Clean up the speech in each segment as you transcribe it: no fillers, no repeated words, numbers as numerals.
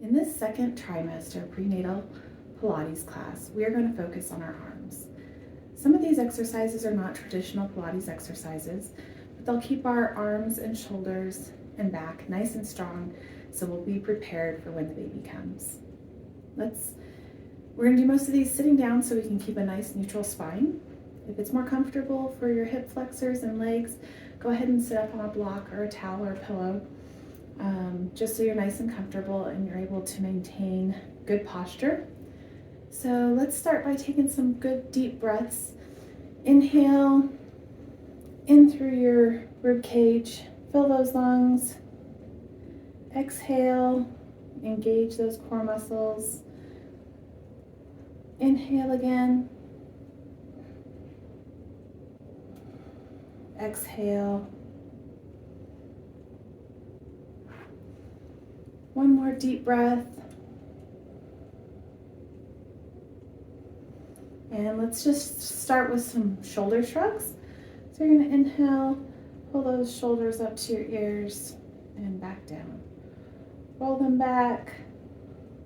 In this second trimester prenatal Pilates class, we are going to focus on our arms. Some of these exercises are not traditional Pilates exercises, but they'll keep our arms and shoulders and back nice and strong, so we'll be prepared for when the baby comes. We're going to do most of these sitting down so we can keep a nice neutral spine. If it's more comfortable for your hip flexors and legs, go ahead and sit up on a block or a towel or a pillow, just so you're nice and comfortable and you're able to maintain good posture. So let's start by taking some good deep breaths. Inhale in through your rib cage, fill those lungs. Exhale, engage those core muscles. Inhale again. Exhale. One more deep breath. And let's just start with some shoulder shrugs. So you're going to inhale, pull those shoulders up to your ears and back down. Roll them back,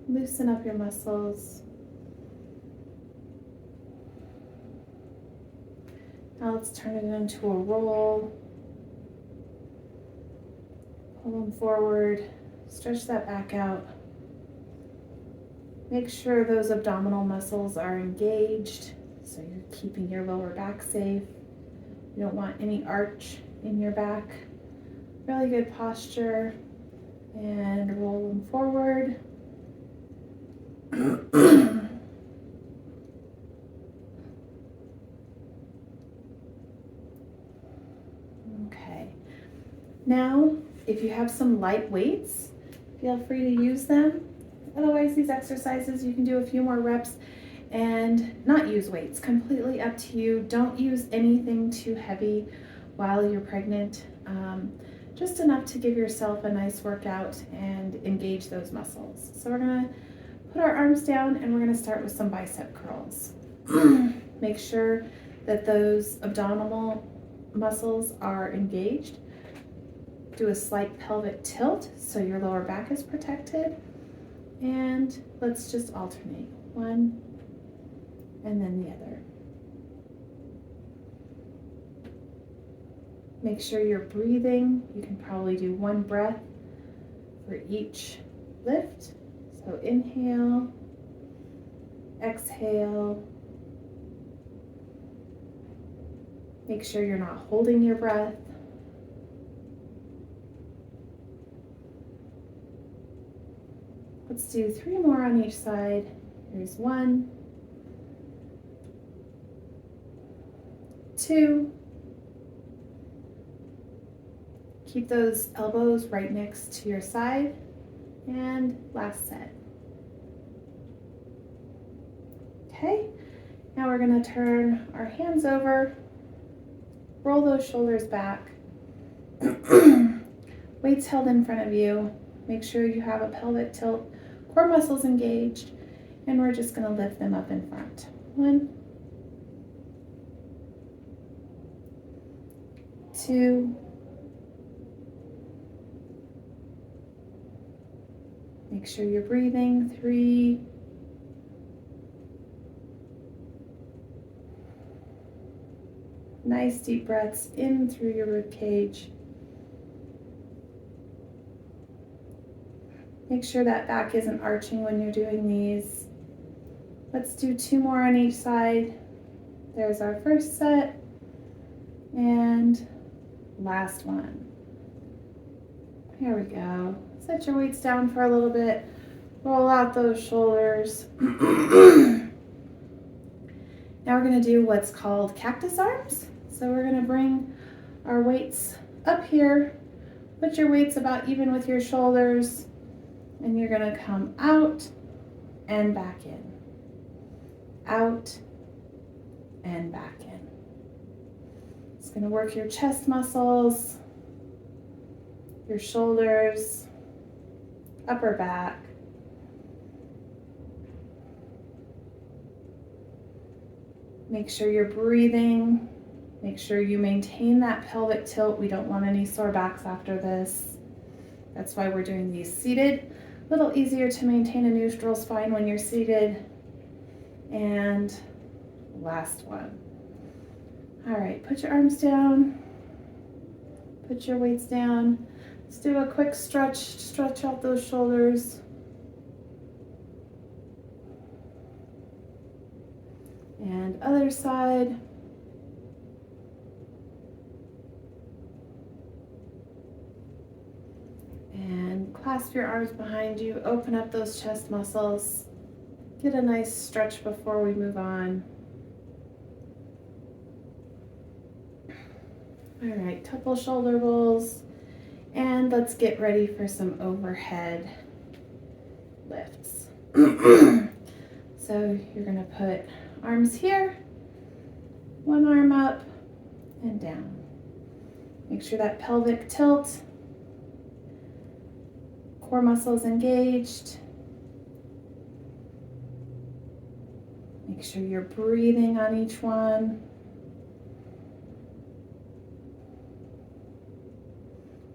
loosen up your muscles. Now let's turn it into a roll. Pull them forward, stretch that back out. Make sure those abdominal muscles are engaged, so you're keeping your lower back safe. You don't want any arch in your back. Really good posture. And roll them forward. Okay. Now, if you have some light weights, feel free to use them. Otherwise, these exercises, you can do a few more reps and not use weights. Completely up to you. Don't use anything too heavy while you're pregnant. Just enough to give yourself a nice workout and engage those muscles. So we're going to put our arms down and we're going to start with some bicep curls. Make sure that those abdominal muscles are engaged. Do a slight pelvic tilt so your lower back is protected. And let's just alternate, one and then the other. Make sure you're breathing. You can probably do one breath for each lift. So inhale, exhale. Make sure you're not holding your breath. Let's do 3 more on each side. Here's 1, 2. Keep those elbows right next to your side. And last set. Okay, now we're going to turn our hands over, roll those shoulders back. Weights held in front of you. Make sure you have a pelvic tilt, core muscles engaged, and we're just going to lift them up in front. 1, 2, make sure you're breathing. 3, nice deep breaths in through your rib cage. Make sure that back isn't arching when you're doing these. Let's do 2 more on each side. There's our first set and last one. Here we go. Set your weights down for a little bit. Roll out those shoulders. Now we're going to do what's called cactus arms. So we're going to bring our weights up here. Put your weights about even with your shoulders. And you're going to come out and back in. Out and back in. It's going to work your chest muscles, your shoulders, upper back. Make sure you're breathing. Make sure you maintain that pelvic tilt. We don't want any sore backs after this. That's why we're doing these seated. A little easier to maintain a neutral spine when you're seated. And last one. All right, put your arms down, put your weights down. Let's do a quick stretch out those shoulders. And other side. And clasp your arms behind you, open up those chest muscles. Get a nice stretch before we move on. All right, couple shoulder rolls. And let's get ready for some overhead lifts. So you're gonna put arms here, one arm up and down. Make sure that pelvic tilt, core muscles engaged. Make sure you're breathing on each one.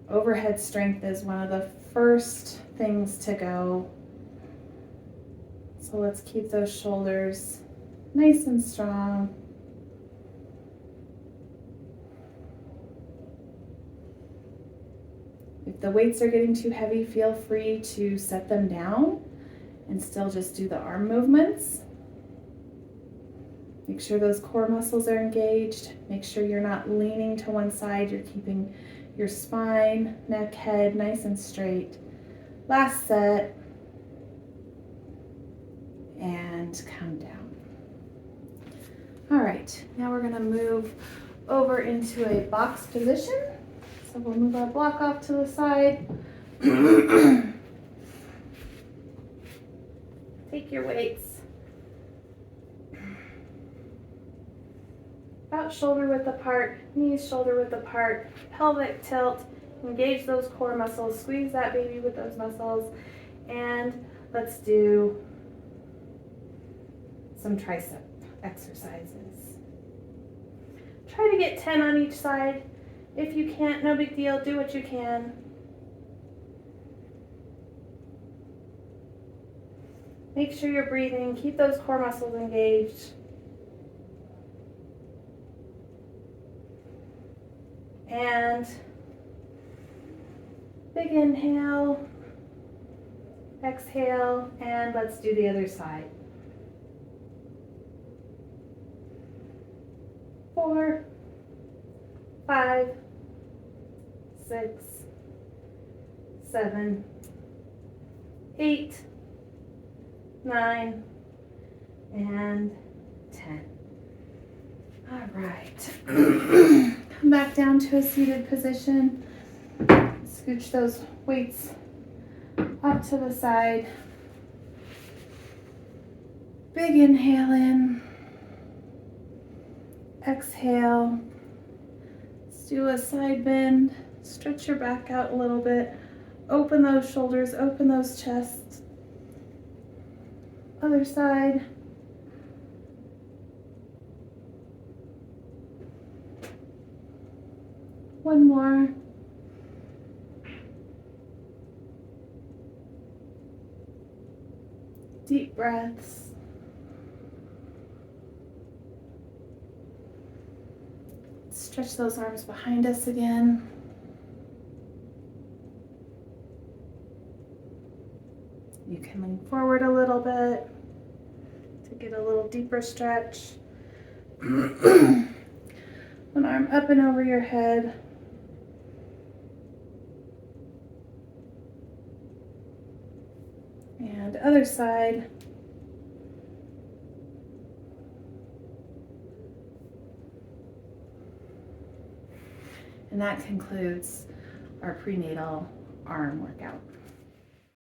Overhead strength is one of the first things to go. So let's keep those shoulders nice and strong. If the weights are getting too heavy, feel free to set them down and still just do the arm movements. Make sure those core muscles are engaged. Make sure you're not leaning to one side. You're keeping your spine, neck, head nice and straight. Last set. And come down. All right, now we're gonna move over into a box position. So we'll move our block off to the side. Take your weights about shoulder width apart, knees shoulder width apart, pelvic tilt, engage those core muscles, squeeze that baby with those muscles, and let's do some tricep exercises. Try to get 10 on each side. If you can't, no big deal, do what you can. Make sure you're breathing, keep those core muscles engaged. And big inhale, exhale, and let's do the other side. 4, 5, 6, 7, 8, 9, and 10. All right. Come back down to a seated position. Scooch those weights up to the side. Big inhale in. Exhale. Let's do a side bend. Stretch your back out a little bit. Open those shoulders, open those chests. Other side. One more. Deep breaths. Stretch those arms behind us again. You can lean forward a little bit to get a little deeper stretch. One arm up and over your head. And other side. And that concludes our prenatal arm workout.